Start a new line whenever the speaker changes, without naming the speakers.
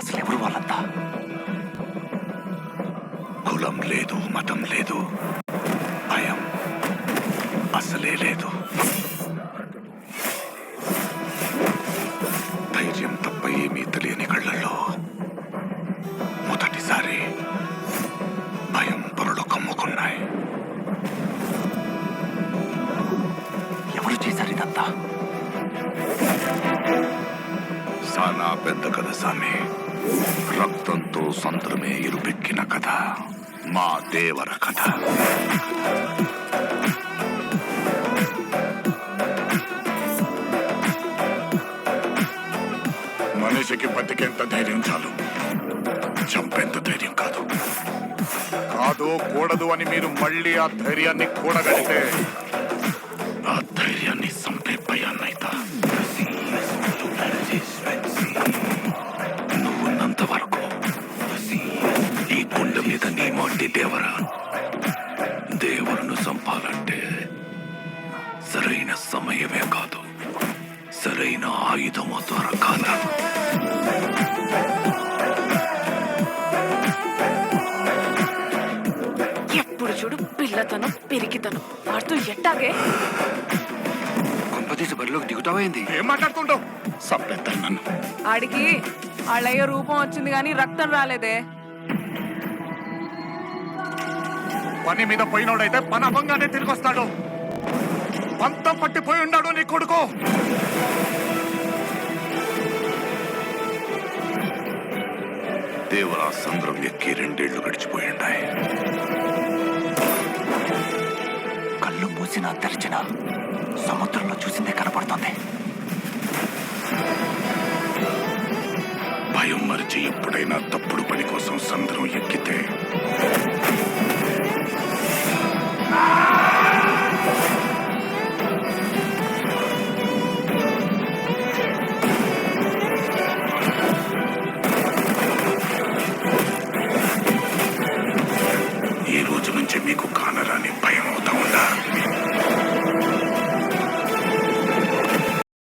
అసలెవరు వాళ్ళంతా?
కులం లేదు, మతం లేదు, భయం అసలే లేదు. ధైర్యం తప్ప ఏమీ తెలియని కళ్ళల్లో మొదటిసారి భయం పొరలు కమ్ముకున్నాయి.
ఎవరు చేశారు ఇదంతా?
సానా పెద్ద కథ సామి. రక్తంతో సంద్రమే ఇరుపెక్కిన కథ మా దేవర కథ. మనిషికి బతికేంత ధైర్యం చాలు, చంపేంత ధైర్యం కాదు. కాదు కూడదు అని మీరు మళ్ళీ ఆ ధైర్యాన్ని కూడగలిగితే ఆ ధైర్యాన్ని చంపే భయాన్నైతా. నువ్వున్నంత వరకు ఈ కొండ మీద నీ మాటి దేవరా. దేవులను చంపాలంటే సరైన సమయమే కాదు, సరైన ఆయుధము దొరకాల.
ఎప్పుడు చూడు పిల్లతనం పెరిగితనం వాడుతూ ఎట్టాగే.
కొంపతీసి బరిలోకి దిగుతావైంది.
ఏం మాట్లాడుతుంటావు? చంపేస్తాను నన్ను.
ఆడికి వాళ్ళయ్య రూపం వచ్చింది కానీ రక్తం రాలేదే.
పని మీద పోయినోడైతే పని అవ్వంగానే తిరిగి వస్తాడు. పంతం పట్టిపోయి ఉన్నాడు నీ కొడుకు. దేవరా సంద్రం ఎక్కి 2 ఏళ్లు గడిచిపోయిండాయి.
కళ్ళు మూసినా తెరిచినా సముద్రంలో చూసిందే కనపడుతుంది.